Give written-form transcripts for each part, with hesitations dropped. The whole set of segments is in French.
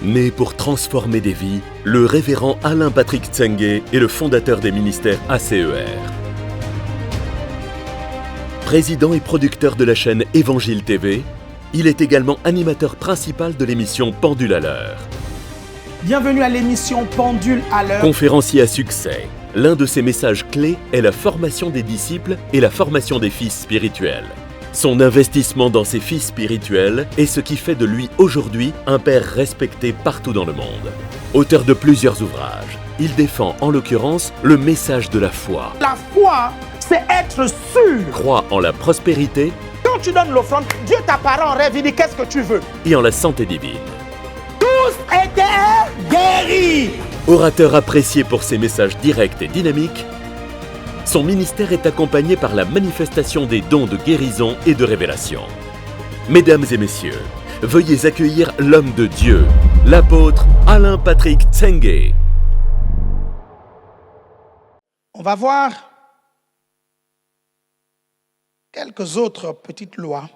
Né pour transformer des vies, le révérend Alain Patrick Tsenge est le fondateur des ministères ACER. Président et producteur de la chaîne Évangile TV, il est également animateur principal de l'émission Pendule à l'heure. Bienvenue à l'émission Pendule à l'heure. Conférencier à succès, l'un de ses messages clés est la formation des disciples et la formation des fils spirituels. Son investissement dans ses fils spirituels est ce qui fait de lui aujourd'hui un père respecté partout dans le monde. Auteur de plusieurs ouvrages, il défend en l'occurrence le message de la foi. La foi, c'est être sûr. Croit en la prospérité. Quand tu donnes l'offrande, Dieu t'apparaît en rêve, il dit qu'est-ce que tu veux? Et en la santé divine. Tous étaient guéris. Orateur apprécié pour ses messages directs et dynamiques, son ministère est accompagné par la manifestation des dons de guérison et de révélation. Mesdames et messieurs, veuillez accueillir l'homme de Dieu, l'apôtre Alain Patrick Tsenge. On va voir quelques autres petites lois.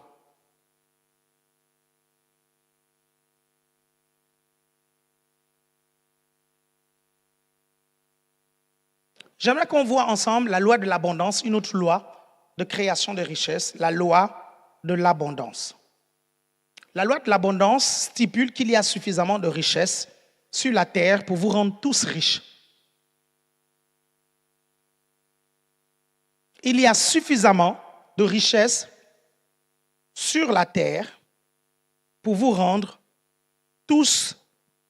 J'aimerais qu'on voit ensemble la loi de l'abondance, une autre loi de création de richesses, la loi de l'abondance. La loi de l'abondance stipule qu'il y a suffisamment de richesses sur la terre pour vous rendre tous riches. Il y a suffisamment de richesses sur la terre pour vous rendre tous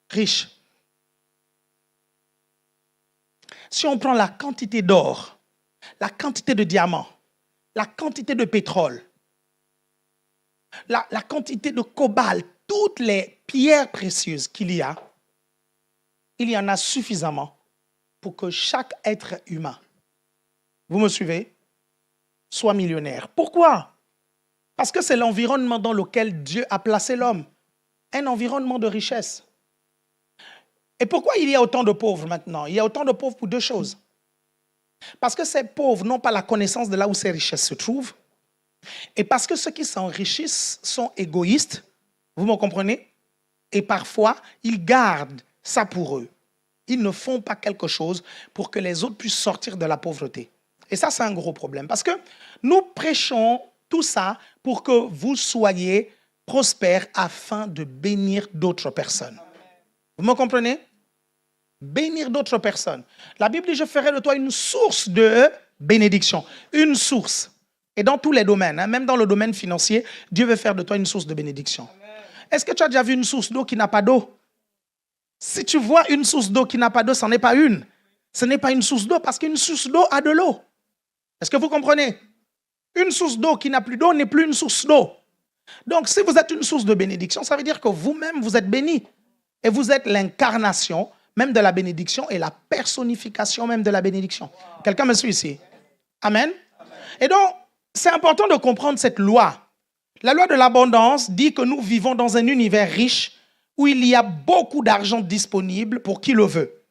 riches. Si on prend la quantité d'or, la quantité de diamants, la quantité de pétrole, la quantité de cobalt, toutes les pierres précieuses qu'il y en a suffisamment pour que chaque être humain, vous me suivez, soit millionnaire. Pourquoi? Parce que c'est l'environnement dans lequel Dieu a placé l'homme, un environnement de richesse. Et pourquoi il y a autant de pauvres maintenant? Il y a autant de pauvres pour deux choses. Parce que ces pauvres n'ont pas la connaissance de là où ces richesses se trouvent. Et parce que ceux qui s'enrichissent sont égoïstes, vous me comprenez? Et parfois, ils gardent ça pour eux. Ils ne font pas quelque chose pour que les autres puissent sortir de la pauvreté. Et ça, c'est un gros problème. Parce que nous prêchons tout ça pour que vous soyez prospères afin de bénir d'autres personnes. Vous me comprenez? Bénir d'autres personnes. La Bible dit, je ferai de toi une source de bénédiction. Une source. Et dans tous les domaines, même dans le domaine financier, Dieu veut faire de toi une source de bénédiction. Est-ce que tu as déjà vu une source d'eau qui n'a pas d'eau? Si tu vois une source d'eau qui n'a pas d'eau, ce n'est pas une. Ce n'est pas une source d'eau parce qu'une source d'eau a de l'eau. Est-ce que vous comprenez? Une source d'eau qui n'a plus d'eau n'est plus une source d'eau. Donc, si vous êtes une source de bénédiction, ça veut dire que vous-même, vous êtes béni. Et vous êtes l'incarnation même de la bénédiction et la personnification même de la bénédiction. Quelqu'un me suit ici? Amen. Et donc, c'est important de comprendre cette loi. La loi de l'abondance dit que nous vivons dans un univers riche où il y a beaucoup d'argent disponible pour qui le veut.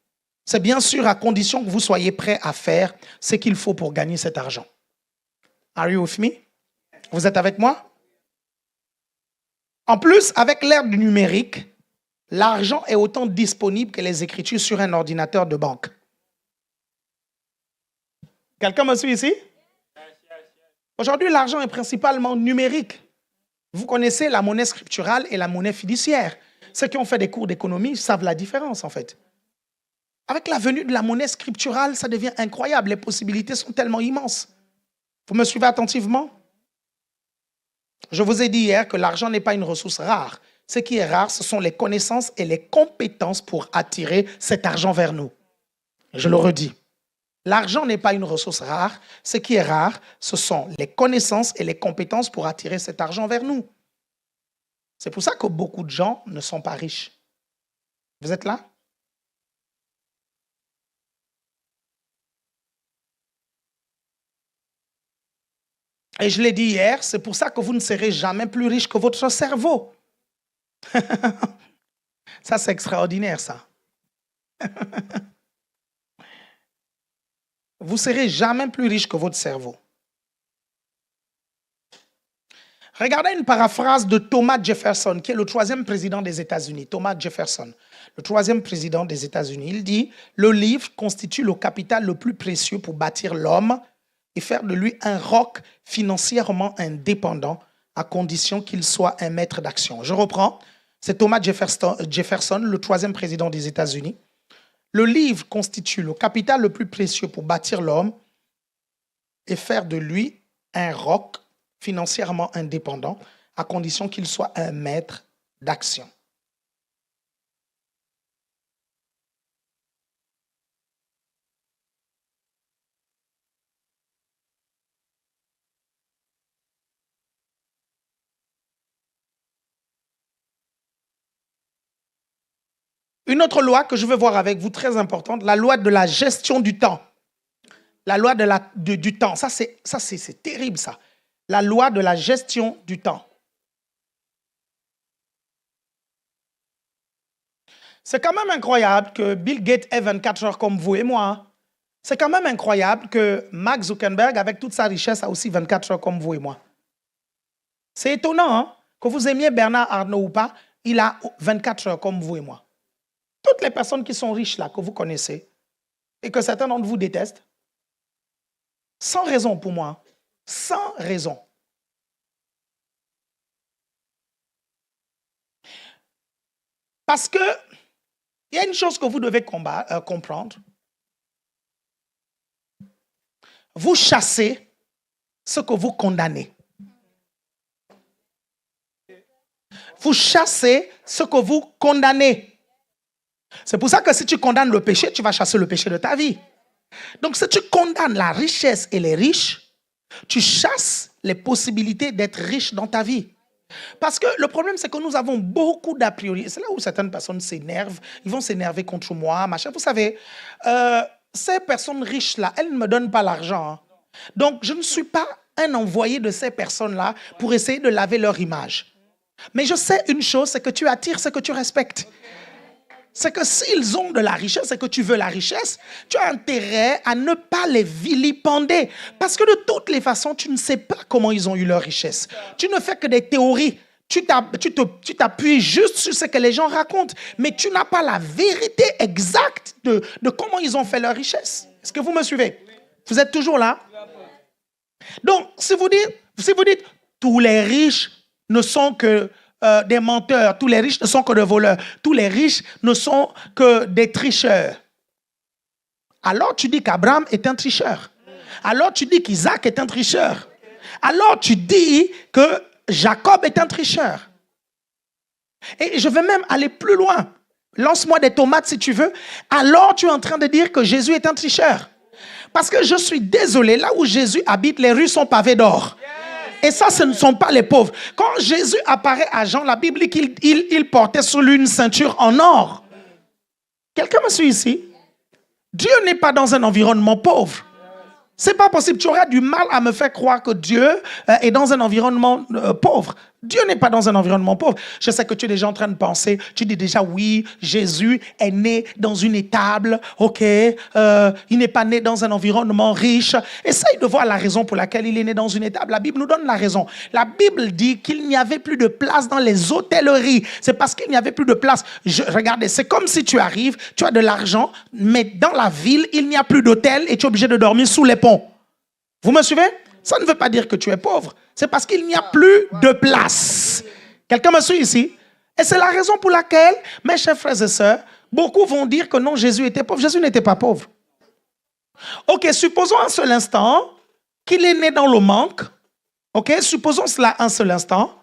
C'est bien sûr à condition que vous soyez prêt à faire ce qu'il faut pour gagner cet argent. Are you with me? Vous êtes avec moi? En plus, avec l'ère du numérique, l'argent est autant disponible que les écritures sur un ordinateur de banque. Quelqu'un me suit ici? Aujourd'hui, l'argent est principalement numérique. Vous connaissez la monnaie scripturale et la monnaie fiduciaire. Ceux qui ont fait des cours d'économie savent la différence, en fait. Avec la venue de la monnaie scripturale, ça devient incroyable. Les possibilités sont tellement immenses. Vous me suivez attentivement? Je vous ai dit hier que l'argent n'est pas une ressource rare. Ce qui est rare, ce sont les connaissances et les compétences pour attirer cet argent vers nous. Je le redis. L'argent n'est pas une ressource rare. Ce qui est rare, ce sont les connaissances et les compétences pour attirer cet argent vers nous. C'est pour ça que beaucoup de gens ne sont pas riches. Vous êtes là? Et je l'ai dit hier, c'est pour ça que vous ne serez jamais plus riche que votre cerveau. Ça, c'est extraordinaire, ça. Vous ne serez jamais plus riche que votre cerveau. Regardez une paraphrase de Thomas Jefferson, qui est le 3e président des États-Unis. Thomas Jefferson, le 3e président des États-Unis. Il dit, le livre constitue le capital le plus précieux pour bâtir l'homme et faire de lui un roc financièrement indépendant à condition qu'il soit un maître d'action. Je reprends, c'est Thomas Jefferson, le 3e président des États-Unis. Le livre constitue le capital le plus précieux pour bâtir l'homme et faire de lui un roc financièrement indépendant à condition qu'il soit un maître d'action. Une autre loi que je veux voir avec vous, très importante, la loi de la gestion du temps. La loi du temps, ça c'est terrible ça. La loi de la gestion du temps. C'est quand même incroyable que Bill Gates ait 24 heures comme vous et moi. C'est quand même incroyable que Mark Zuckerberg, avec toute sa richesse, a aussi 24 heures comme vous et moi. C'est étonnant, hein? Que vous aimiez Bernard Arnault ou pas, il a 24 heures comme vous et moi. Toutes les personnes qui sont riches là, que vous connaissez, et que certains d'entre vous détestent, sans raison pour moi, sans raison. Parce que il y a une chose que vous devez comprendre. Vous chassez ce que vous condamnez. Vous chassez ce que vous condamnez. C'est pour ça que si tu condamnes le péché, tu vas chasser le péché de ta vie. Donc si tu condamnes la richesse et les riches, tu chasses les possibilités d'être riche dans ta vie. Parce que le problème, c'est que nous avons beaucoup d'a priori. C'est là où certaines personnes s'énervent. Ils vont s'énerver contre moi, machin. Vous savez, ces personnes riches-là, elles ne me donnent pas l'argent. Hein. Donc, je ne suis pas un envoyé de ces personnes-là pour essayer de laver leur image. Mais je sais une chose, c'est que tu attires ce que tu respectes. C'est que s'ils ont de la richesse et que tu veux la richesse, tu as intérêt à ne pas les vilipender. Parce que de toutes les façons, tu ne sais pas comment ils ont eu leur richesse. Tu ne fais que des théories. Tu t'appuies juste sur ce que les gens racontent. Mais tu n'as pas la vérité exacte de comment ils ont fait leur richesse. Est-ce que vous me suivez? Vous êtes toujours là? Donc, si vous dites tous les riches ne sont que des menteurs, tous les riches ne sont que des voleurs, tous les riches ne sont que des tricheurs. Alors tu dis qu'Abraham est un tricheur. Alors tu dis qu'Isaac est un tricheur. Alors tu dis que Jacob est un tricheur. Et je vais même aller plus loin. Lance-moi des tomates si tu veux. Alors tu es en train de dire que Jésus est un tricheur. Parce que je suis désolé, là où Jésus habite, les rues sont pavées d'or. Et ça, ce ne sont pas les pauvres. Quand Jésus apparaît à Jean, la Bible dit qu'il portait sur lui une ceinture en or. Quelqu'un me suit ici? Dieu n'est pas dans un environnement pauvre. C'est pas possible. Tu auras du mal à me faire croire que Dieu est dans un environnement pauvre. Dieu n'est pas dans un environnement pauvre. Je sais que tu es déjà en train de penser, tu dis déjà oui, Jésus est né dans une étable, ok, il n'est pas né dans un environnement riche. Essaye de voir la raison pour laquelle il est né dans une étable. La Bible nous donne la raison. La Bible dit qu'il n'y avait plus de place dans les hôtelleries. C'est parce qu'il n'y avait plus de place. Regardez, c'est comme si tu arrives, tu as de l'argent, mais dans la ville, il n'y a plus d'hôtel et tu es obligé de dormir sous les ponts. Vous me suivez? Ça ne veut pas dire que tu es pauvre. C'est parce qu'il n'y a plus de place. Quelqu'un me suit ici? Et c'est la raison pour laquelle, mes chers frères et sœurs, beaucoup vont dire que non, Jésus était pauvre. Jésus n'était pas pauvre. Ok, supposons un seul instant qu'il est né dans le manque. Ok, supposons cela un seul instant.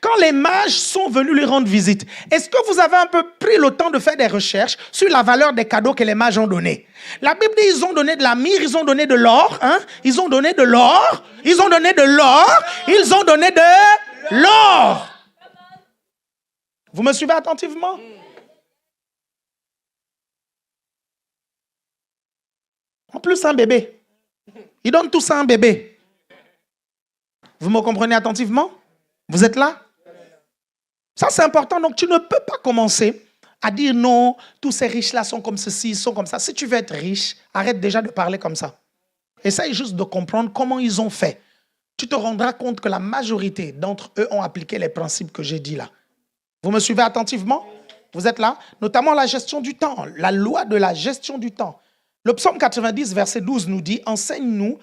Quand les mages sont venus lui rendre visite, est-ce que vous avez un peu pris le temps de faire des recherches sur la valeur des cadeaux que les mages ont donnés? La Bible dit ils ont donné de la myrrhe, ils ont donné de l'or, hein? Ils ont donné de l'or, ils ont donné de l'or, ils ont donné de l'or. Vous me suivez attentivement? En plus, un bébé. Ils donnent tout ça à un bébé. Vous me comprenez attentivement? Vous êtes là? Ça, c'est important. Donc, tu ne peux pas commencer à dire non, tous ces riches-là sont comme ceci, sont comme ça. Si tu veux être riche, arrête déjà de parler comme ça. Essaye juste de comprendre comment ils ont fait. tu te rendras compte que la majorité d'entre eux ont appliqué les principes que j'ai dit là. Vous me suivez attentivement? Vous êtes là? Notamment la gestion du temps, la loi de la gestion du temps. Le psaume 90, verset 12 nous dit « Enseigne-nous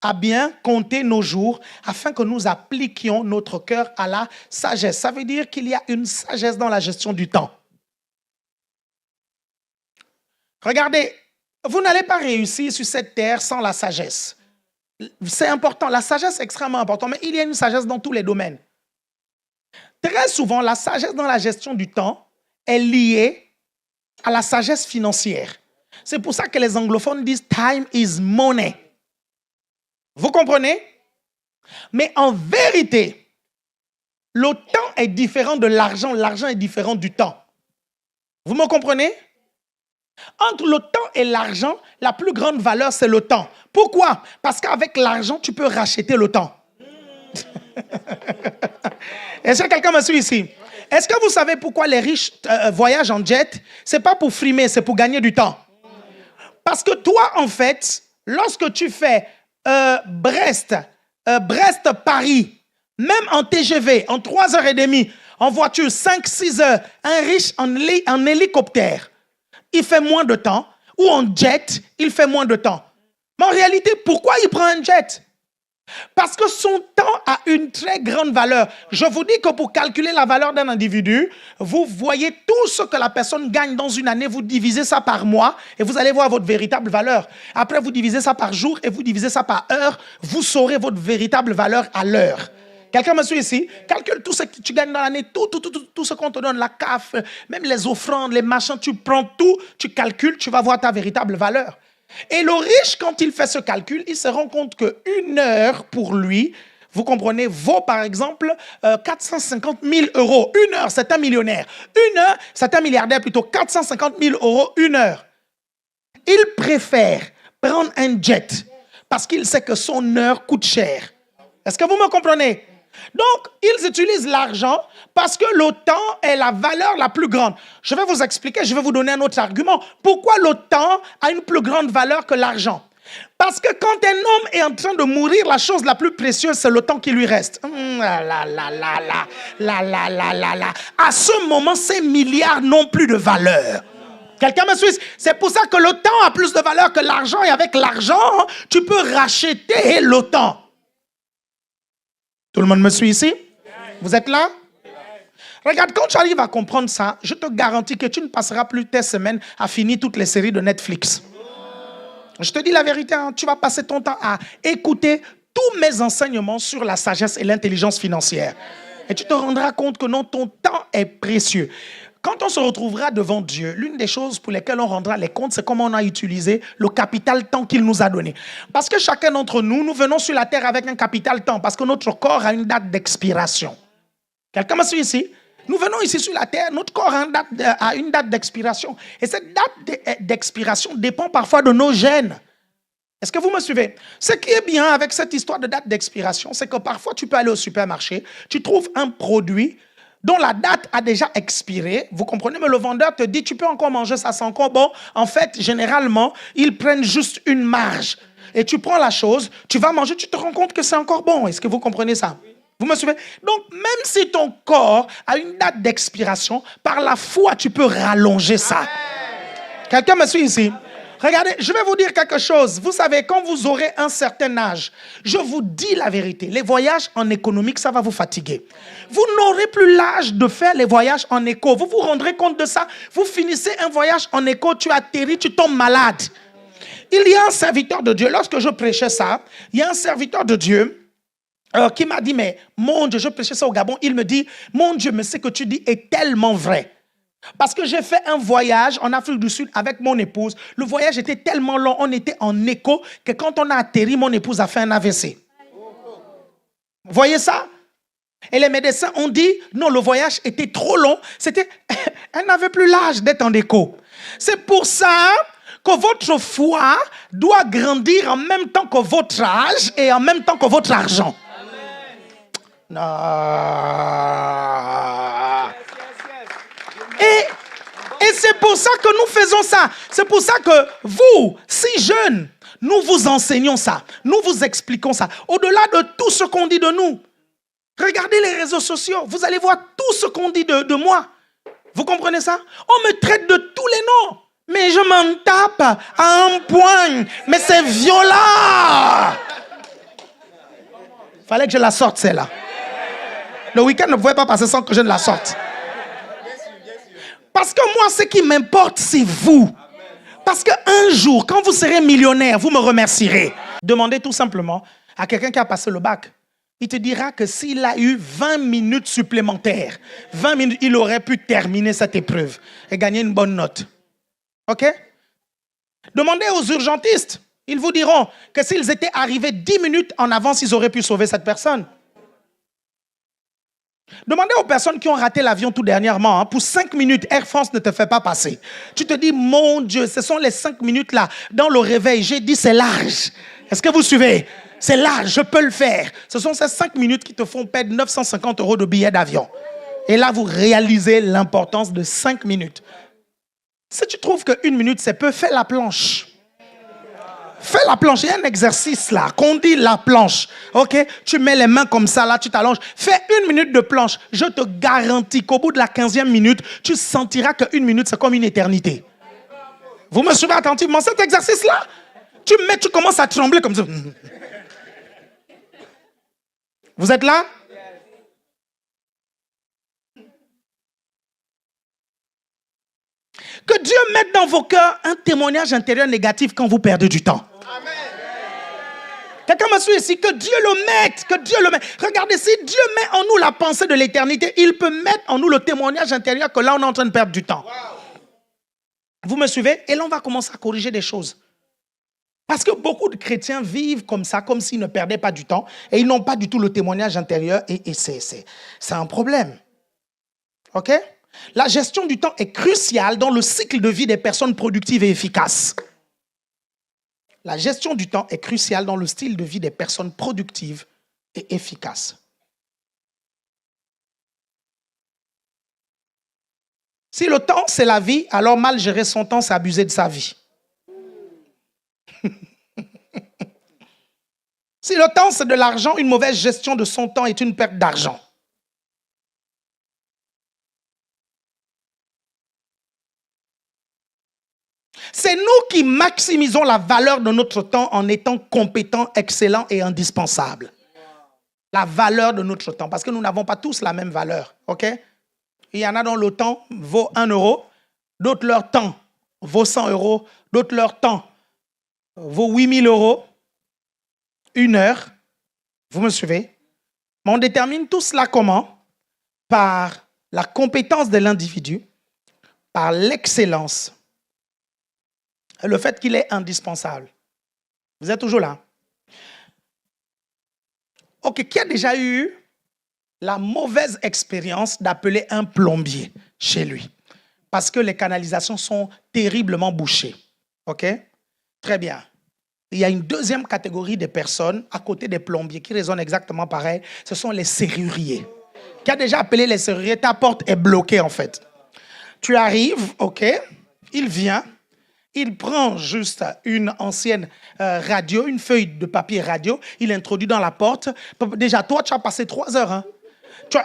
à bien compter nos jours afin que nous appliquions notre cœur à la sagesse. » Ça veut dire qu'il y a une sagesse dans la gestion du temps. Regardez, vous n'allez pas réussir sur cette terre sans la sagesse. C'est important, la sagesse est extrêmement importante, mais il y a une sagesse dans tous les domaines. Très souvent, la sagesse dans la gestion du temps est liée à la sagesse financière. C'est pour ça que les anglophones disent « time is money ». Vous comprenez? Mais en vérité, le temps est différent de l'argent, l'argent est différent du temps. Vous me comprenez? Entre le temps et l'argent, la plus grande valeur, c'est le temps. Pourquoi? Parce qu'avec l'argent, tu peux racheter le temps. Est-ce que quelqu'un me suit ici? Est-ce que vous savez pourquoi les riches voyagent en jet? Ce n'est pas pour frimer, c'est pour gagner du temps. Parce que toi, en fait, lorsque tu fais Brest-Paris, même en TGV, en 3h30, en voiture, 5-6 heures, un riche en hélicoptère, il fait moins de temps, ou en jet, il fait moins de temps. Mais en réalité, pourquoi il prend un jet? Parce que son temps a une très grande valeur. Je vous dis que pour calculer la valeur d'un individu, vous voyez tout ce que la personne gagne dans une année, vous divisez ça par mois et vous allez voir votre véritable valeur. Après, vous divisez ça par jour et vous divisez ça par heure, vous saurez votre véritable valeur à l'heure. Quelqu'un me suit ici? Calcule tout ce que tu gagnes dans l'année, tout ce qu'on te donne, la CAF, même les offrandes, les machins, tu prends tout, tu calcules, tu vas voir ta véritable valeur. Et le riche, quand il fait ce calcul, il se rend compte qu'une heure pour lui, vous comprenez, vaut par exemple 450 000 euros. Une heure, c'est un millionnaire. Une heure, c'est un milliardaire plutôt. 450 000 euros, une heure. Il préfère prendre un jet parce qu'il sait que son heure coûte cher. Est-ce que vous me comprenez? Donc, ils utilisent l'argent parce que le temps est la valeur la plus grande. Je vais vous expliquer, je vais vous donner un autre argument. Pourquoi le temps a une plus grande valeur que l'argent? Parce que quand un homme est en train de mourir, la chose la plus précieuse, c'est le temps qui lui reste. À ce moment, ces milliards n'ont plus de valeur. Quelqu'un me suit? C'est pour ça que le temps a plus de valeur que l'argent. Et avec l'argent, tu peux racheter le temps. Tout le monde me suit ici? Vous êtes là? Regarde, quand tu arrives à comprendre ça, je te garantis que tu ne passeras plus tes semaines à finir toutes les séries de Netflix. Je te dis la vérité, hein, tu vas passer ton temps à écouter tous mes enseignements sur la sagesse et l'intelligence financière. Et tu te rendras compte que non, ton temps est précieux. Quand on se retrouvera devant Dieu, l'une des choses pour lesquelles on rendra les comptes, c'est comment on a utilisé le capital temps qu'il nous a donné. Parce que chacun d'entre nous, nous venons sur la terre avec un capital temps, parce que notre corps a une date d'expiration. Quelqu'un me suit ici? Nous venons ici sur la terre, notre corps a une date d'expiration. Et cette date d'expiration dépend parfois de nos gènes. Est-ce que vous me suivez? Ce qui est bien avec cette histoire de date d'expiration, c'est que parfois tu peux aller au supermarché, tu trouves un produit dont la date a déjà expiré, vous comprenez, mais le vendeur te dit, tu peux encore manger ça, c'est encore bon. En fait, généralement, ils prennent juste une marge. Et tu prends la chose, tu vas manger, tu te rends compte que c'est encore bon. Est-ce que vous comprenez ça? Vous me suivez? Donc, même si ton corps a une date d'expiration, par la foi, tu peux rallonger ça. Quelqu'un me suit ici? Regardez, je vais vous dire quelque chose. Vous savez, quand vous aurez un certain âge, je vous dis la vérité, les voyages en économique, ça va vous fatiguer. Vous n'aurez plus l'âge de faire les voyages en éco. Vous vous rendrez compte de ça? Vous finissez un voyage en éco, tu atterris, tu tombes malade. Il y a un serviteur de Dieu, lorsque je prêchais ça, il y a un serviteur de Dieu qui m'a dit, mais mon Dieu, je prêchais ça au Gabon, il me dit, mon Dieu, mais ce que tu dis est tellement vrai. Parce que j'ai fait un voyage en Afrique du Sud avec mon épouse. Le voyage était tellement long, on était en écho, que quand on a atterri, mon épouse a fait un AVC. Vous voyez ça? Et les médecins ont dit, non, le voyage était trop long. Elle n'avait plus l'âge d'être en écho. C'est pour ça que votre foi doit grandir en même temps que votre âge et en même temps que votre argent. Non. Et c'est pour ça que nous faisons ça. C'est pour ça que vous, si jeunes, Nous vous enseignons ça. Nous vous expliquons ça. Au-delà de tout ce qu'on dit de nous. Regardez les réseaux sociaux. Vous allez voir tout ce qu'on dit de moi. Vous comprenez ça? On me traite de tous les noms. Mais je m'en tape à un point. Mais c'est violent. Fallait que je la sorte, celle-là. Le week-end ne pouvait pas passer sans que je ne la sorte. Parce que moi, ce qui m'importe, c'est vous. Parce qu'un jour, quand vous serez millionnaire, vous me remercierez. Demandez tout simplement à quelqu'un qui a passé le bac. Il te dira que s'il a eu 20 minutes supplémentaires, 20 minutes, il aurait pu terminer cette épreuve et gagner une bonne note. OK? Demandez aux urgentistes. Ils vous diront que s'ils étaient arrivés 10 minutes en avance, ils auraient pu sauver cette personne. Demandez aux personnes qui ont raté l'avion tout dernièrement. Pour 5 minutes, Air France ne te fait pas passer. Tu te dis, mon Dieu, ce sont les 5 minutes là. Dans le réveil, j'ai dit, c'est large. Est-ce que vous suivez? C'est large, je peux le faire. Ce sont ces 5 minutes qui te font perdre 950 € de billets d'avion. Et là, vous réalisez l'importance de 5 minutes. Si tu trouves qu'une minute, c'est peu, fais la planche. Fais la planche. Il y a un exercice là, qu'on dit la planche. OK? Tu mets les mains comme ça, là, tu t'allonges. Fais 1 minute de planche. Je te garantis qu'au bout de la 15e minute, tu sentiras qu'une minute, c'est comme une éternité. Vous me suivez attentivement? Cet exercice-là, tu commences à trembler comme ça. Vous êtes là? Que Dieu mette dans vos cœurs un témoignage intérieur négatif quand vous perdez du temps. Amen. Quelqu'un me suit ici, que Dieu le mette, que Dieu le mette. Regardez, si Dieu met en nous la pensée de l'éternité, il peut mettre en nous le témoignage intérieur que là, on est en train de perdre du temps. Wow. Vous me suivez? Et là, on va commencer à corriger des choses. Parce que beaucoup de chrétiens vivent comme ça, comme s'ils ne perdaient pas du temps, et ils n'ont pas du tout le témoignage intérieur, et c'est un problème. OK? La gestion du temps est cruciale dans le cycle de vie des personnes productives et efficaces. La gestion du temps est cruciale dans le style de vie des personnes productives et efficaces. Si le temps, c'est la vie, alors mal gérer son temps, c'est abuser de sa vie. Si le temps, c'est de l'argent, une mauvaise gestion de son temps est une perte d'argent. C'est nous qui maximisons la valeur de notre temps en étant compétents, excellents et indispensables. La valeur de notre temps, parce que nous n'avons pas tous la même valeur. OK? Il y en a dont le temps vaut 1 €, d'autres leur temps vaut 100 €, d'autres leur temps vaut 8 000 €, 1 heure. Vous me suivez? Mais on détermine tout cela comment? Par la compétence de l'individu, par l'excellence, le fait qu'il est indispensable. Vous êtes toujours là? OK, qui a déjà eu la mauvaise expérience d'appeler un plombier chez lui? Parce que les canalisations sont terriblement bouchées. OK? Très bien. Il y a une deuxième catégorie de personnes à côté des plombiers qui raisonnent exactement pareil. Ce sont les serruriers. Qui a déjà appelé les serruriers? Ta porte est bloquée en fait. Tu arrives, OK? Il vient. Il prend juste une ancienne radio, une feuille de papier radio. Il introduit dans la porte. Déjà, toi, tu as passé 3 heures. Hein?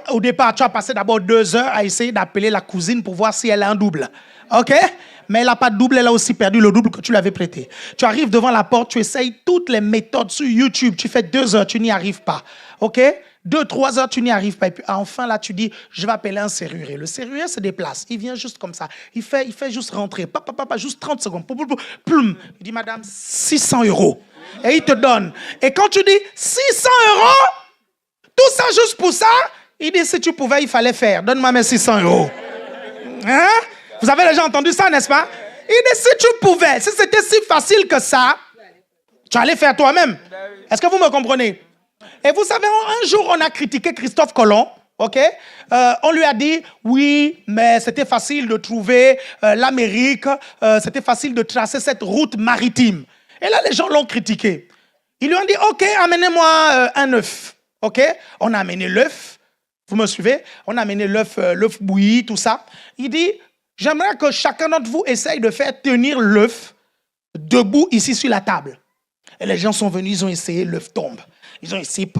Au départ, tu as passé d'abord 2 heures à essayer d'appeler la cousine pour voir si elle a un double. OK? Mais elle n'a pas de double, elle a aussi perdu le double que tu lui avais prêté. Tu arrives devant la porte, tu essayes toutes les méthodes sur YouTube. Tu fais 2 heures, tu n'y arrives pas. OK? 2-3 heures, tu n'y arrives pas. Et puis enfin, là, tu dis, je vais appeler un serrurier. Le serrurier se déplace. Il vient juste comme ça. Il fait juste rentrer. Papa, juste 30 secondes. Ploum. Il dit, madame, 600 €. Et il te donne. Et quand tu dis 600 €, tout ça juste pour ça, il dit, si tu pouvais, il fallait faire. Donne-moi mes 600 €. Hein? Vous avez déjà entendu ça, n'est-ce pas? Il dit, si tu pouvais, si c'était si facile que ça, tu allais faire toi-même. Est-ce que vous me comprenez? Et vous savez, un jour, on a critiqué Christophe Colomb, OK? On lui a dit, oui, mais c'était facile de trouver l'Amérique, c'était facile de tracer cette route maritime. Et là, les gens l'ont critiqué. Ils lui ont dit, OK, amenez-moi un œuf, OK? On a amené l'œuf, vous me suivez? On a amené l'œuf bouilli, tout ça. Il dit, j'aimerais que chacun d'entre vous essaye de faire tenir l'œuf debout ici sur la table. Et les gens sont venus, ils ont essayé, l'œuf tombe. Ils ont essayé,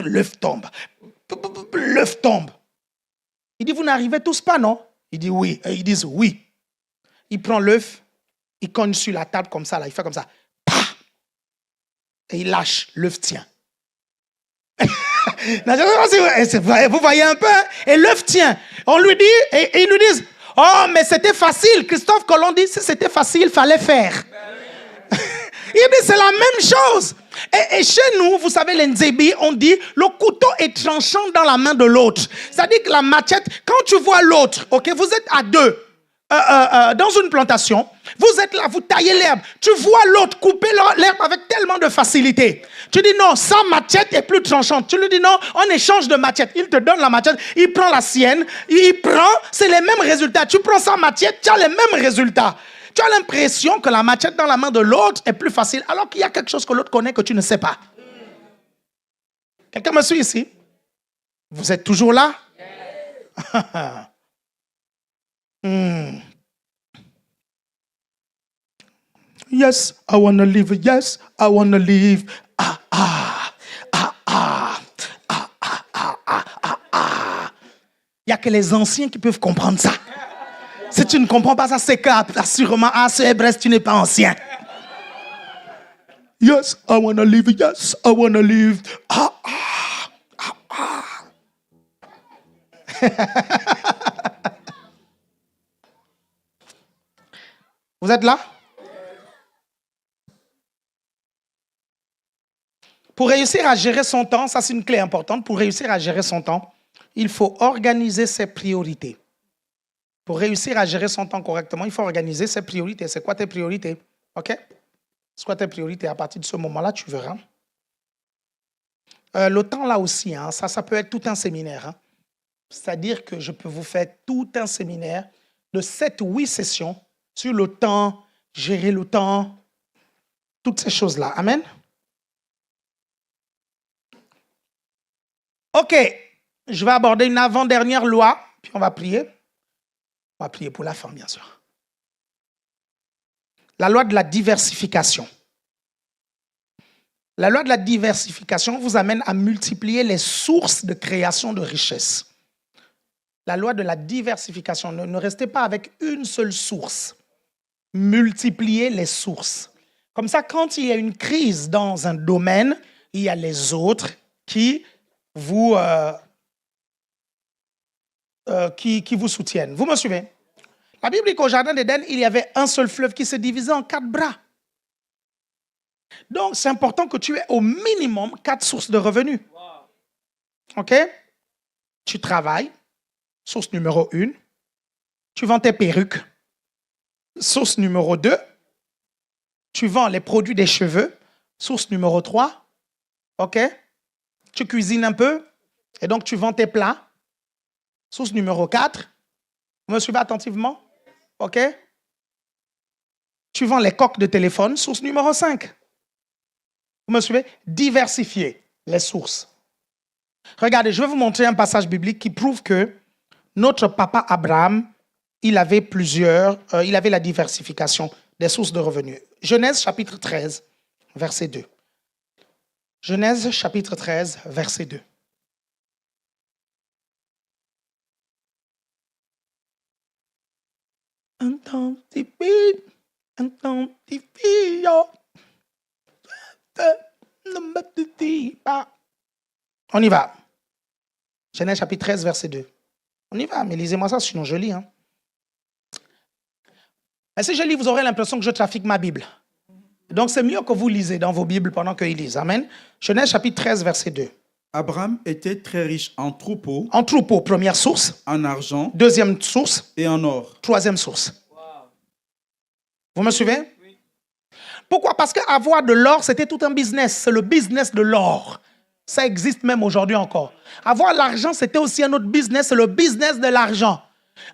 l'œuf tombe. L'œuf tombe. Il dit, vous n'arrivez tous pas, non? Il dit oui. Et ils disent oui. Il prend l'œuf, il cogne sur la table comme ça, là, il fait comme ça. Pah! Et il lâche, l'œuf tient. Vous voyez un peu, hein? Et l'œuf tient. On lui dit, et ils nous disent, oh, mais c'était facile. Christophe Colomb dit, si c'était facile, il fallait faire. Il dit, c'est la même chose. Et chez nous, vous savez, les Nzébi, on dit, le couteau est tranchant dans la main de l'autre. C'est-à-dire que la machette, quand tu vois l'autre, ok, vous êtes à deux, dans une plantation, vous êtes là, vous taillez l'herbe, tu vois l'autre couper l'herbe avec tellement de facilité. Tu dis non, sa machette est plus tranchante. Tu lui dis non, on échange de machette. Il te donne la machette, il prend la sienne, il prend, c'est les mêmes résultats. Tu prends sa machette, tu as les mêmes résultats. Tu as l'impression que la machette dans la main de l'autre est plus facile, alors qu'il y a quelque chose que l'autre connaît que tu ne sais pas. Quelqu'un me suit ici? Vous êtes toujours là? Yes, I want to live. Yes, I want to live. Il n'y a que les anciens qui peuvent comprendre ça. Si tu ne comprends pas ça, c'est qu'assurément, ce Hébrest, tu n'es pas ancien. Yes, I want to live. Yes, I want to live. Vous êtes là? Pour réussir à gérer son temps, ça c'est une clé importante, pour réussir à gérer son temps, il faut organiser ses priorités. Pour réussir à gérer son temps correctement, il faut organiser ses priorités. C'est quoi tes priorités? OK? C'est quoi tes priorités? À partir de ce moment-là, tu verras. Le temps, là aussi, hein, ça peut être tout un séminaire. Hein. C'est-à-dire que je peux vous faire tout un séminaire de 7 ou 8 sessions sur le temps, gérer le temps, toutes ces choses-là. Amen? OK, je vais aborder une avant-dernière loi, puis on va prier. On va prier pour la fin, bien sûr. La loi de la diversification. La loi de la diversification vous amène à multiplier les sources de création de richesse. La loi de la diversification, ne restez pas avec une seule source. Multipliez les sources. Comme ça, quand il y a une crise dans un domaine, il y a les autres qui vous soutiennent. Vous me suivez? La Bible dit qu'au jardin d'Éden, il y avait un seul fleuve qui se divisait en 4 bras. Donc, c'est important que tu aies au minimum 4 sources de revenus. OK? Tu travailles, source numéro 1. Tu vends tes perruques, source numéro 2. Tu vends les produits des cheveux, source numéro 3. OK? Tu cuisines un peu, et donc tu vends tes plats, source numéro 4. Vous me suivez attentivement? OK? Tu vends les coques de téléphone, source numéro 5. Vous me suivez? Diversifier les sources. Regardez, je vais vous montrer un passage biblique qui prouve que notre papa Abraham, il avait la diversification des sources de revenus. Genèse chapitre 13, verset 2. Genèse chapitre 13, verset 2. On y va. Genèse chapitre 13, verset 2. On y va, mais lisez-moi ça, sinon je lis. Hein. Et si je lis, vous aurez l'impression que je trafique ma Bible. Donc c'est mieux que vous lisez dans vos Bibles pendant qu'ils lisent. Amen. Genèse chapitre 13, verset 2. Abraham était très riche en troupeaux. En troupeaux, première source. En argent. Deuxième source. Et en or. Troisième source. Wow. Vous me suivez? Oui. Pourquoi? Parce qu'avoir de l'or, c'était tout un business. C'est le business de l'or. Ça existe même aujourd'hui encore. Avoir l'argent, c'était aussi un autre business. C'est le business de l'argent.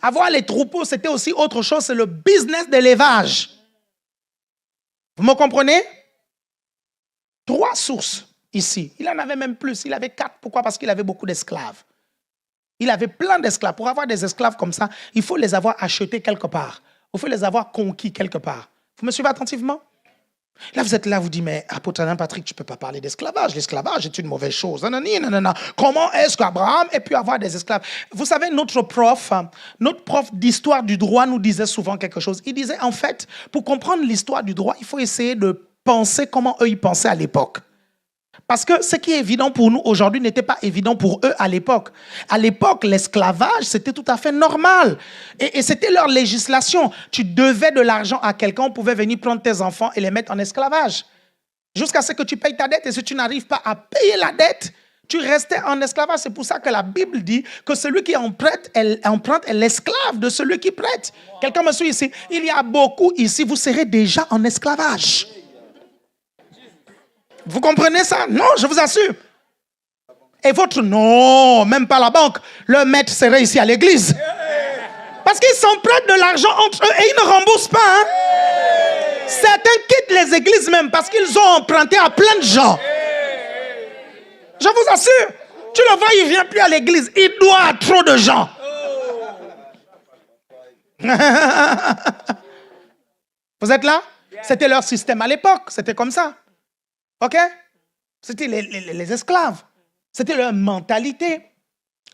Avoir les troupeaux, c'était aussi autre chose. C'est le business de l'élevage. Vous me comprenez? 3 sources ici. Il en avait même plus. Il avait 4. Pourquoi? Parce qu'il avait beaucoup d'esclaves. Il avait plein d'esclaves. Pour avoir des esclaves comme ça, il faut les avoir achetés quelque part. Il faut les avoir conquis quelque part. Vous me suivez attentivement? Là, vous êtes là, vous dites, mais apôtre Alain Patrick, tu ne peux pas parler d'esclavage. L'esclavage est une mauvaise chose. Nanana. Comment est-ce qu'Abraham ait pu avoir des esclaves? Vous savez, notre prof d'histoire du droit nous disait souvent quelque chose. Il disait, en fait, pour comprendre l'histoire du droit, il faut essayer de penser comment eux, ils pensaient à l'époque. Parce que ce qui est évident pour nous aujourd'hui n'était pas évident pour eux à l'époque. À l'époque, l'esclavage, c'était tout à fait normal. Et c'était leur législation. Tu devais de l'argent à quelqu'un, on pouvait venir prendre tes enfants et les mettre en esclavage. Jusqu'à ce que tu payes ta dette. Et si tu n'arrives pas à payer la dette, tu restais en esclavage. C'est pour ça que la Bible dit que celui qui emprunte est l'esclave de celui qui prête. Quelqu'un me suit ici? Il y a beaucoup ici, vous serez déjà en esclavage. Vous comprenez ça? Non, je vous assure. Et votre... Non, même pas la banque. Le maître serait ici à l'église. Parce qu'ils s'empruntent de l'argent entre eux et ils ne remboursent pas. Hein? Certains quittent les églises même parce qu'ils ont emprunté à plein de gens. Je vous assure. Tu le vois, il ne vient plus à l'église. Il doit à trop de gens. Vous êtes là? C'était leur système à l'époque. C'était comme ça. OK? C'était les esclaves. C'était leur mentalité.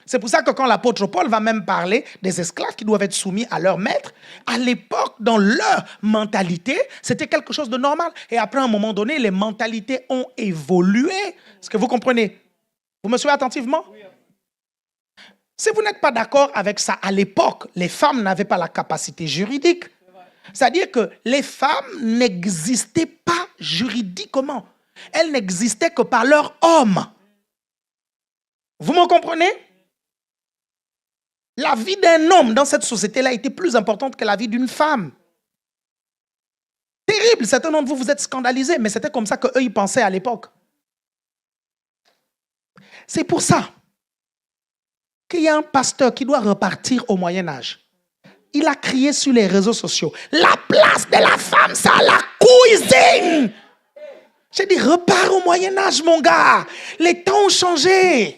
C'est pour ça que quand l'apôtre Paul va même parler des esclaves qui doivent être soumis à leur maître, à l'époque, dans leur mentalité, c'était quelque chose de normal. Et après, à un moment donné, les mentalités ont évolué. Est-ce que vous comprenez? Vous me suivez attentivement? Si vous n'êtes pas d'accord avec ça, à l'époque, les femmes n'avaient pas la capacité juridique. C'est-à-dire que les femmes n'existaient pas juridiquement. Elles n'existaient que par leur homme. Vous me comprenez? La vie d'un homme dans cette société-là était plus importante que la vie d'une femme. Terrible, certains d'entre vous, vous êtes scandalisés, mais c'était comme ça qu'eux, ils pensaient à l'époque. C'est pour ça qu'il y a un pasteur qui doit repartir au Moyen-Âge. Il a crié sur les réseaux sociaux, la place de la femme, c'est à la cuisine. J'ai dit, repars au Moyen-Âge, mon gars. Les temps ont changé.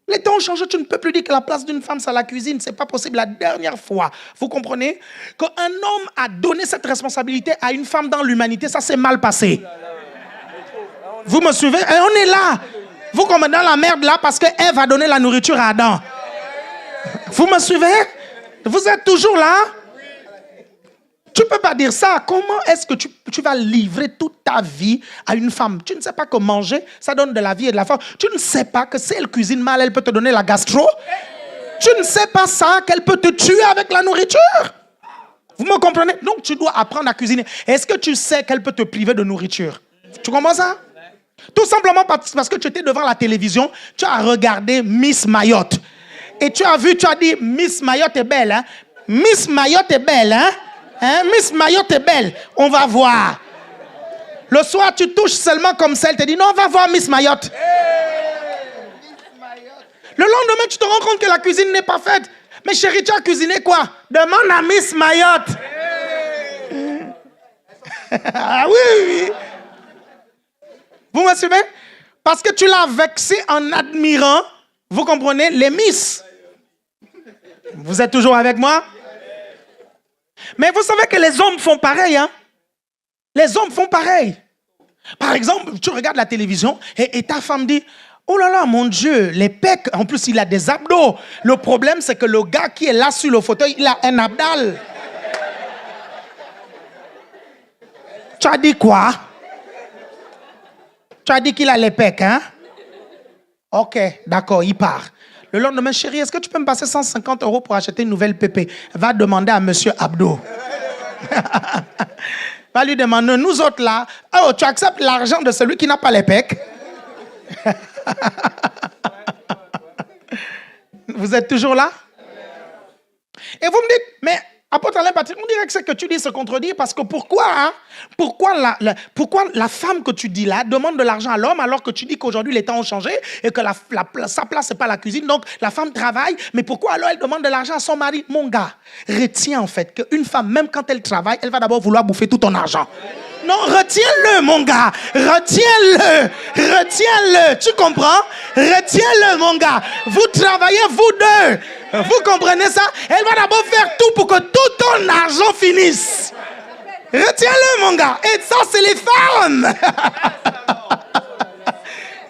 Les temps ont changé. Tu ne peux plus dire que la place d'une femme, c'est à la cuisine. Ce n'est pas possible. La dernière fois, vous comprenez, qu'un homme a donné cette responsabilité à une femme dans l'humanité, ça s'est mal passé. Vous me suivez? Et on est là. Vous comme dans la merde là parce qu'Ève a donné la nourriture à Adam. Vous me suivez? Vous êtes toujours là? Tu ne peux pas dire ça. Comment est-ce que tu vas livrer toute ta vie à une femme? Tu ne sais pas que manger, ça donne de la vie et de la force. Tu ne sais pas que si elle cuisine mal, elle peut te donner la gastro. Tu ne sais pas ça, qu'elle peut te tuer avec la nourriture. Vous me comprenez? Donc tu dois apprendre à cuisiner. Est-ce que tu sais qu'elle peut te priver de nourriture? Tu comprends ça? Tout simplement parce que tu étais devant la télévision, tu as regardé Miss Mayotte. Et tu as vu, tu as dit, Miss Mayotte est belle, hein? Miss Mayotte est belle, hein? Miss Mayotte est belle. On va voir. Le soir, tu touches seulement comme ça. Elle te dit, non, on va voir Miss Mayotte. Le lendemain, tu te rends compte que la cuisine n'est pas faite. Mais chérie, tu as cuisiné quoi? Demande à Miss Mayotte. Ah oui. Vous me suivez? Parce que tu l'as vexé en admirant, vous comprenez, les Miss. Vous êtes toujours avec moi? Mais vous savez que les hommes font pareil, hein? Les hommes font pareil. Par exemple, tu regardes la télévision et ta femme dit, oh là là, mon Dieu, les pecs, en plus il a des abdos. Le problème, c'est que le gars qui est là sur le fauteuil, il a un abdal. Tu as dit quoi? Tu as dit qu'il a les pecs, hein? Ok, d'accord, il part. Le lendemain, chérie, est-ce que tu peux me passer 150 € pour acheter une nouvelle pépé? Va demander à monsieur Abdo. Va lui demander, nous autres là, oh, tu acceptes l'argent de celui qui n'a pas les pecs? Vous êtes toujours là? Et vous me dites, mais apôtre Alain Patrick, on dirait que ce que tu dis se contredit parce que pourquoi, hein? Pourquoi la femme que tu dis là demande de l'argent à l'homme alors que tu dis qu'aujourd'hui les temps ont changé et que sa place c'est pas la cuisine, donc la femme travaille, mais pourquoi alors elle demande de l'argent à son mari? Mon gars, retiens en fait qu'une femme, même quand elle travaille, elle va d'abord vouloir bouffer tout ton argent. Non, retiens-le, mon gars. Retiens-le. Retiens-le. Tu comprends? Retiens-le, mon gars. Vous travaillez, vous deux. Vous comprenez ça? Elle va d'abord faire tout pour que tout ton argent finisse. Retiens-le, mon gars. Et ça, c'est les femmes.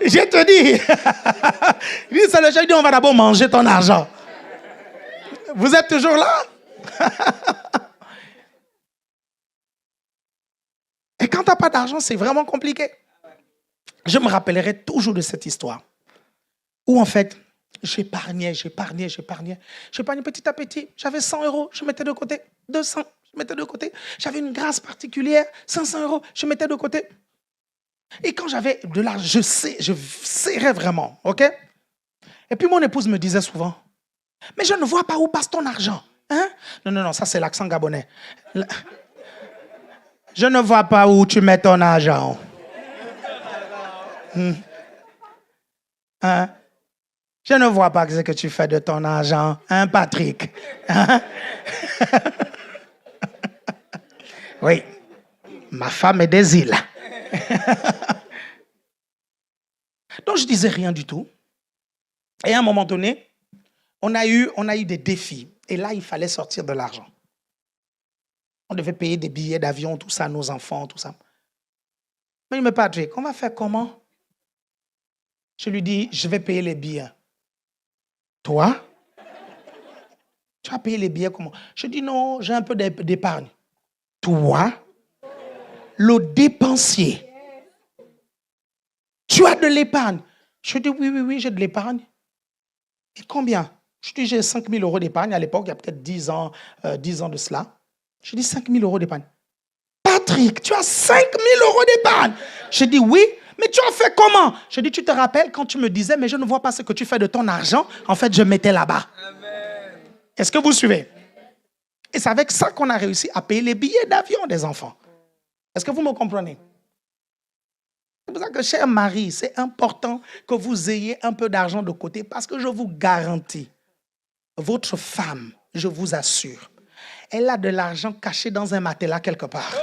Je te dis. Lui, c'est le chef, il dit, on va d'abord manger ton argent. Vous êtes toujours là? Et quand tu n'as pas d'argent, c'est vraiment compliqué. Je me rappellerai toujours de cette histoire. Où en fait, j'épargnais petit à petit. J'avais 100 euros, je mettais de côté. 200, je mettais de côté. J'avais une grâce particulière, 500 euros, je mettais de côté. Et quand j'avais de l'argent, je serrais vraiment, ok? Et puis mon épouse me disait souvent, mais je ne vois pas où passe ton argent. Hein? Non, ça c'est l'accent gabonais. Je ne vois pas où tu mets ton argent. Hein? Je ne vois pas ce que tu fais de ton argent, hein, Patrick? Hein? Oui, ma femme est des îles. Donc, je disais rien du tout. Et à un moment donné, on a eu des défis. Et là, il fallait sortir de l'argent. On devait payer des billets d'avion, tout ça, nos enfants, tout ça. Mais il me dit, Patrick, on va faire comment? Je lui dis, je vais payer les billets. Toi? Tu vas payer les billets comment? Je dis, non, j'ai un peu d'épargne. Toi? Le dépensier. Tu as de l'épargne? Je dis, oui, j'ai de l'épargne. Et combien? Je dis, j'ai 5 000 euros d'épargne. À l'époque, il y a peut-être 10 ans de cela. Je dis, 5 000 euros d'épargne. Patrick, tu as 5 000 euros d'épargne? Je dis, oui, mais tu as fait comment? Je dis, tu te rappelles quand tu me disais, mais je ne vois pas ce que tu fais de ton argent. En fait, je mettais là-bas. Amen. Est-ce que vous suivez? Et c'est avec ça qu'on a réussi à payer les billets d'avion des enfants. Est-ce que vous me comprenez? C'est pour ça que, cher mari, c'est important que vous ayez un peu d'argent de côté parce que je vous garantis, votre femme, je vous assure, elle a de l'argent caché dans un matelas quelque part.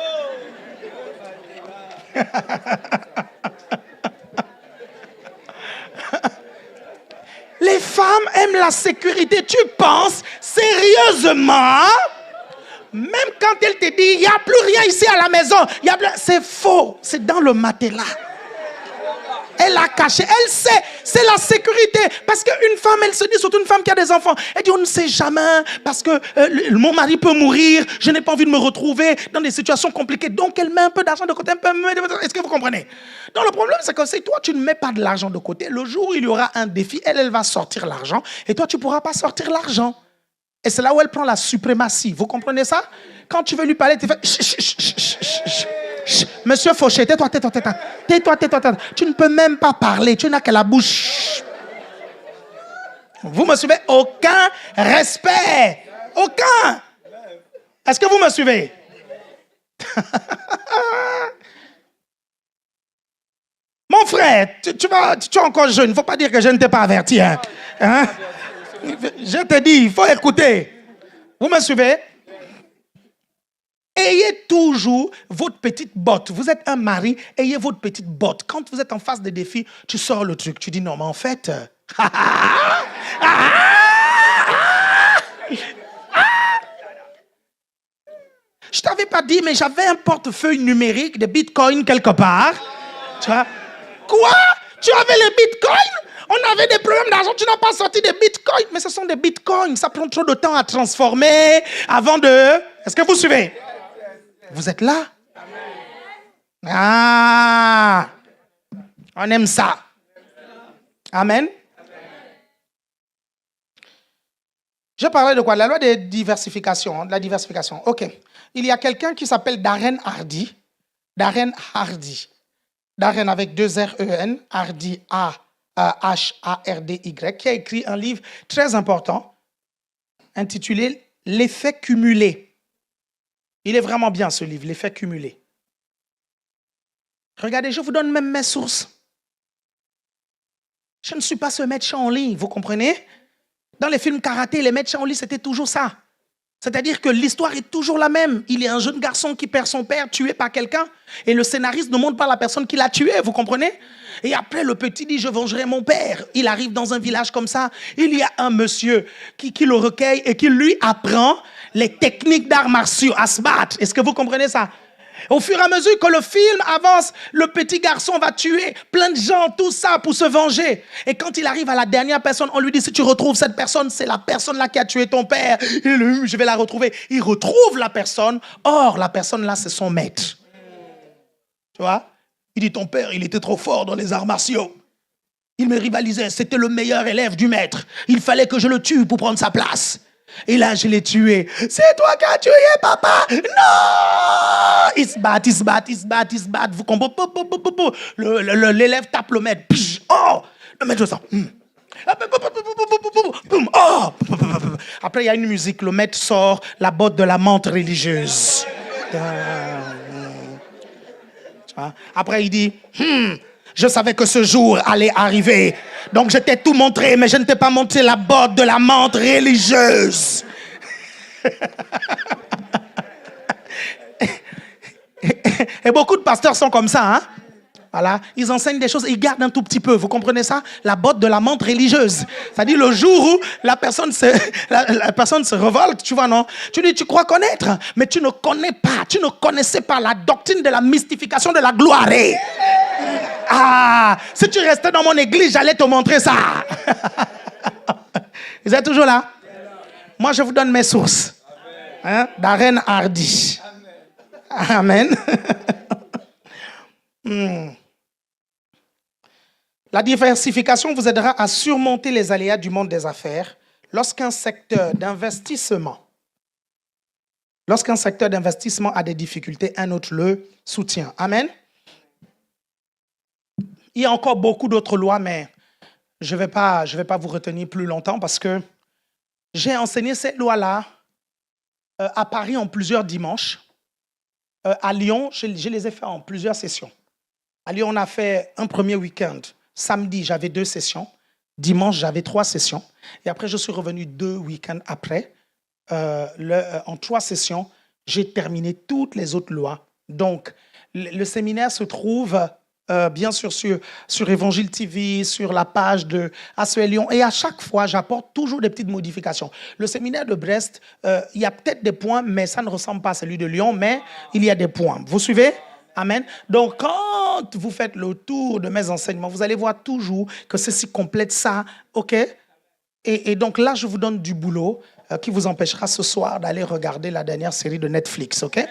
Les femmes aiment la sécurité. Tu penses sérieusement, même quand elle te dit, il n'y a plus rien ici à la maison, c'est faux, c'est dans le matelas. Elle a caché, elle sait, c'est la sécurité. Parce qu'une femme, elle se dit, surtout une femme qui a des enfants, elle dit, on ne sait jamais, parce que mon mari peut mourir, je n'ai pas envie de me retrouver dans des situations compliquées. Donc, elle met un peu d'argent de côté, est-ce que vous comprenez? Donc, le problème, c'est que si toi, tu ne mets pas de l'argent de côté, le jour où il y aura un défi, elle va sortir l'argent, et toi, tu ne pourras pas sortir l'argent. Et c'est là où elle prend la suprématie. Vous comprenez ça? Quand tu veux lui parler, tu fais... Monsieur Fauché, tais-toi. Tu ne peux même pas parler. Tu n'as que la bouche. Vous me suivez? Aucun respect. Aucun. Est-ce que vous me suivez? Mon frère, tu es encore jeune. Il ne faut pas dire que je ne t'ai pas averti. Hein? Je te dis, il faut écouter. Vous me suivez? Ayez toujours votre petite botte. Vous êtes un mari, ayez votre petite botte. Quand vous êtes en face des défis, tu sors le truc. Tu dis non, mais en fait... Je t'avais pas dit, mais j'avais un portefeuille numérique de bitcoins quelque part. Tu vois? Quoi? Tu avais les bitcoins? On avait des problèmes d'argent, tu n'as pas sorti des bitcoins. Mais ce sont des bitcoins. Ça prend trop de temps à transformer avant de... Est-ce que vous suivez? Vous êtes là? Ah! On aime ça. Amen. Je parlais de quoi? La loi de diversification, de la diversification. OK. Il y a quelqu'un qui s'appelle Darren Hardy. Darren Hardy. Darren avec 2 R-E-N. Hardy, H-A-R-D-Y. Qui a écrit un livre très important intitulé « L'effet cumulé ». Il est vraiment bien ce livre, l'effet cumulé. Regardez, je vous donne même mes sources. Je ne suis pas ce maître Shaolin, vous comprenez? Dans les films karaté, les maîtres Shaolin, c'était toujours ça. C'est-à-dire que l'histoire est toujours la même. Il y a un jeune garçon qui perd son père, tué par quelqu'un, et le scénariste ne montre pas la personne qui l'a tué, vous comprenez? Et après, le petit dit, je vengerai mon père. Il arrive dans un village comme ça. Il y a un monsieur qui le recueille et qui lui apprend les techniques d'arts martiaux à se battre. Est-ce que vous comprenez ça? Au fur et à mesure que le film avance, le petit garçon va tuer plein de gens, tout ça pour se venger. Et quand il arrive à la dernière personne, on lui dit, si tu retrouves cette personne, c'est la personne là qui a tué ton père. Je vais la retrouver. Il retrouve la personne. Or, la personne là, c'est son maître. Tu vois? Il dit, ton père, il était trop fort dans les arts martiaux. Il me rivalisait. C'était le meilleur élève du maître. Il fallait que je le tue pour prendre sa place. Et là, je l'ai tué. C'est toi qui as tué, papa. Non! Ils se battent, ils se battent, ils se battent, ils se battent. Vous comprenez? L'élève tape le maître. Oh! Le maître sent. Oh! Après, il y a une musique. Le maître sort la botte de la menthe religieuse. Après, il dit, je savais que ce jour allait arriver. Donc, je t'ai tout montré, mais je ne t'ai pas montré la botte de la menthe religieuse. Et beaucoup de pasteurs sont comme ça, hein? Voilà, ils enseignent des choses, ils gardent un tout petit peu. Vous comprenez ça? La botte de la menthe religieuse. C'est-à-dire le jour où la personne se révolte, tu vois, non? Tu dis, tu crois connaître, mais tu ne connais pas, tu ne connaissais pas la doctrine de la mystification de la gloire. Ah, si tu restais dans mon église, j'allais te montrer ça. Vous êtes toujours là? Moi, je vous donne mes sources. Hein? Darren Hardy. Amen. La diversification vous aidera à surmonter les aléas du monde des affaires lorsqu'un secteur d'investissement a des difficultés, un autre le soutient. Amen. Il y a encore beaucoup d'autres lois, mais je vais pas vous retenir plus longtemps parce que j'ai enseigné ces lois-là à Paris en plusieurs dimanches. À Lyon, je les ai fait en plusieurs sessions. À Lyon, on a fait un premier week-end. Samedi, j'avais 2 sessions. Dimanche, j'avais 3 sessions. Et après, je suis revenu 2 week-ends après. En 3 sessions, j'ai terminé toutes les autres lois. Donc, le séminaire se trouve bien sûr sur Évangile TV, sur la page de ACE Lyon. Et à chaque fois, j'apporte toujours des petites modifications. Le séminaire de Brest, il y a peut-être des points, mais ça ne ressemble pas à celui de Lyon, mais il y a des points. Vous suivez? Amen. Donc, quand vous faites le tour de mes enseignements, vous allez voir toujours que ceci complète ça, OK? Et donc là, je vous donne du boulot qui vous empêchera ce soir d'aller regarder la dernière série de Netflix, OK?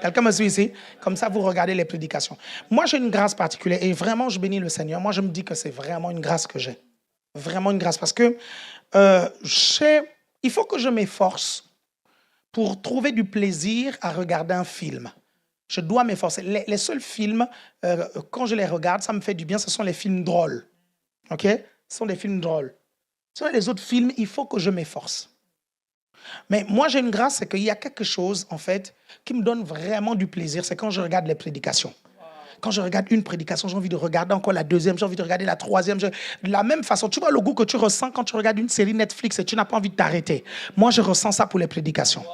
Quelqu'un me suit ici? Comme ça, vous regardez les prédications. Moi, j'ai une grâce particulière et vraiment, je bénis le Seigneur. Moi, je me dis que c'est vraiment une grâce que j'ai. Vraiment une grâce parce que il faut que je m'efforce pour trouver du plaisir à regarder un film. Je dois m'efforcer. Les seuls films, quand je les regarde, ça me fait du bien, ce sont les films drôles. OK? Ce sont des films drôles. Sur les autres films, il faut que je m'efforce. Mais moi, j'ai une grâce, c'est qu'il y a quelque chose, en fait, qui me donne vraiment du plaisir. C'est quand je regarde les prédications. Quand je regarde une prédication, j'ai envie de regarder encore la deuxième, j'ai envie de regarder la troisième. De la même façon, tu vois le goût que tu ressens quand tu regardes une série Netflix et tu n'as pas envie de t'arrêter. Moi, je ressens ça pour les prédications.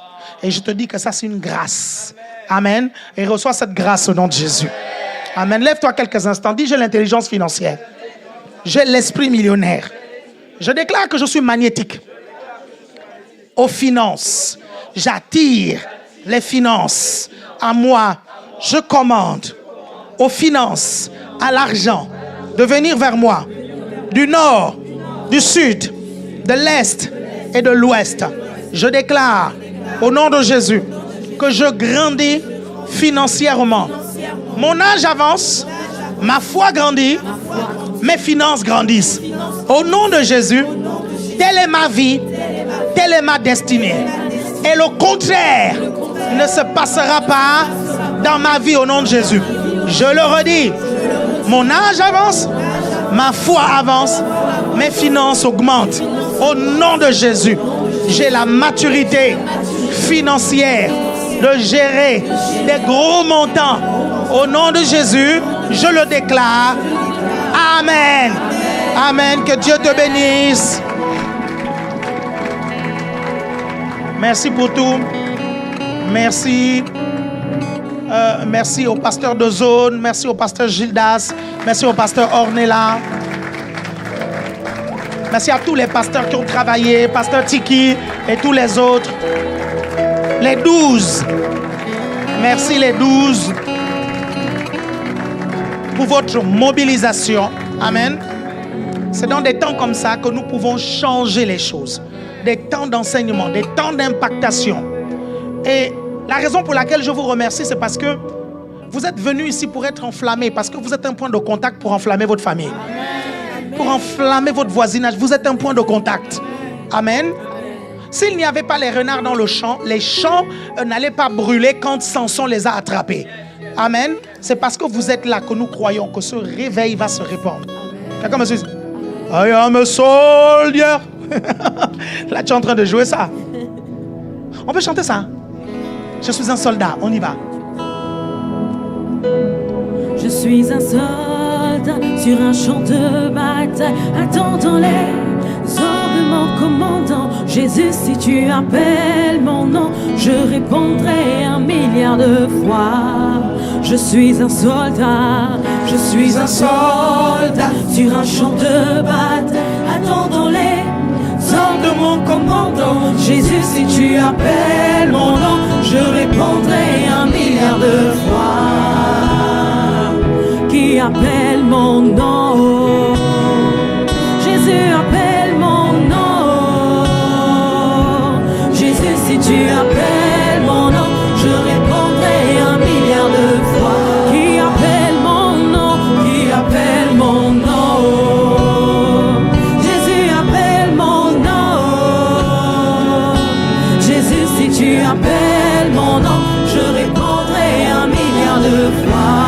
Et je te dis que ça, c'est une grâce. Amen. Et reçois cette grâce au nom de Jésus. Amen. Lève-toi quelques instants. Dis, j'ai l'intelligence financière. J'ai l'esprit millionnaire. Je déclare que je suis magnétique. Aux finances. J'attire les finances à moi. Je commande aux finances, à l'argent, de venir vers moi, du nord, du sud, de l'est et de l'ouest. Je déclare au nom de Jésus que je grandis financièrement. Mon âge avance, ma foi grandit, mes finances grandissent. Au nom de Jésus, telle est ma vie, telle est ma destinée. Et le contraire ne se passera pas dans ma vie au nom de Jésus. Je le redis, mon âge avance, ma foi avance, mes finances augmentent. Au nom de Jésus, j'ai la maturité financière de gérer des gros montants. Au nom de Jésus, je le déclare. Amen. Amen. Que Dieu te bénisse. Merci pour tout. Merci. Merci au pasteur de zone, merci au pasteur Gildas, merci au pasteur Ornella. Merci à tous les pasteurs qui ont travaillé, pasteur Tiki et tous les autres. Les 12. Merci les 12 pour votre mobilisation. Amen. C'est dans des temps comme ça que nous pouvons changer les choses. Des temps d'enseignement, des temps d'impactation. Et la raison pour laquelle je vous remercie, c'est parce que vous êtes venus ici pour être enflammés, parce que vous êtes un point de contact pour enflammer votre famille. Pour enflammer votre voisinage, vous êtes un point de contact. Amen. S'il n'y avait pas les renards dans le champ, les champs n'allaient pas brûler quand Samson les a attrapés. Amen. C'est parce que vous êtes là que nous croyons que ce réveil va se répandre. Quelqu'un me dit, I am a soldier. Là, tu es en train de jouer ça. On peut chanter ça. Je suis un soldat, on y va. Je suis un soldat sur un champ de bataille, attendant les ordres de mon commandant. Jésus, si tu appelles mon nom, je répondrai 1 milliard de fois. Je suis un soldat, je suis un soldat sur un champ de bataille, attendant les ordres de mon commandant. Jésus, si tu appelles mon nom, je répondrai 1 milliard de fois. Qui appelle mon nom? Jésus appelle mon nom. Jésus, si tu appelles mon nom, je répondrai 1 milliard de fois. Qui appelle mon nom? Qui appelle mon nom? Jésus appelle mon nom. Jésus, si tu appelles mon nom, je répondrai 1 milliard de fois.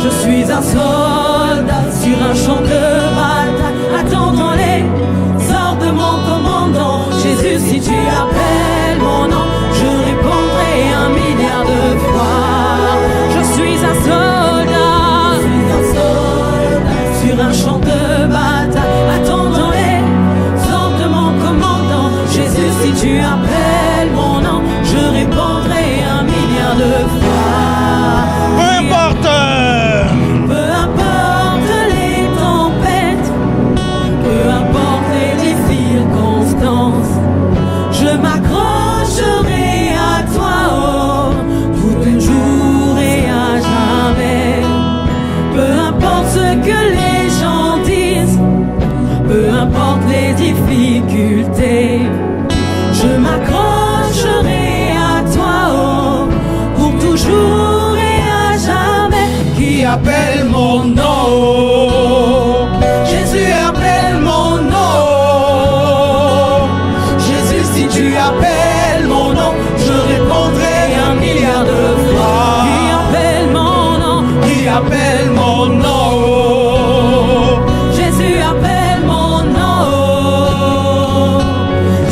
Je suis un soldat sur un champ de bataille, attendant les ordres de mon commandant. Jésus, si tu appelles mon nom, je répondrai 1 milliard de fois. Je suis un soldat sur un champ de bataille, attendant les ordres de mon commandant. Jésus, si tu appelles mon nom, je répondrai 1 milliard de fois. Peu importe. Peu importe les tempêtes, peu importe les circonstances, je m'accrocherai à toi, oh, tout un jour et à jamais. Peu importe ce que les gens disent, peu importe les difficultés, je m'accrocherai à toi, oh, pour toujours et à jamais. Qui appelle mon nom? Jésus appelle mon nom. Jésus, si tu appelles mon nom, je répondrai 1 milliard de fois. Qui appelle mon nom? Qui appelle mon nom? Jésus appelle mon nom.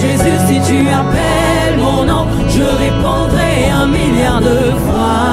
Jésus, si tu appelles mon nom, je répondrai 1 milliard de fois.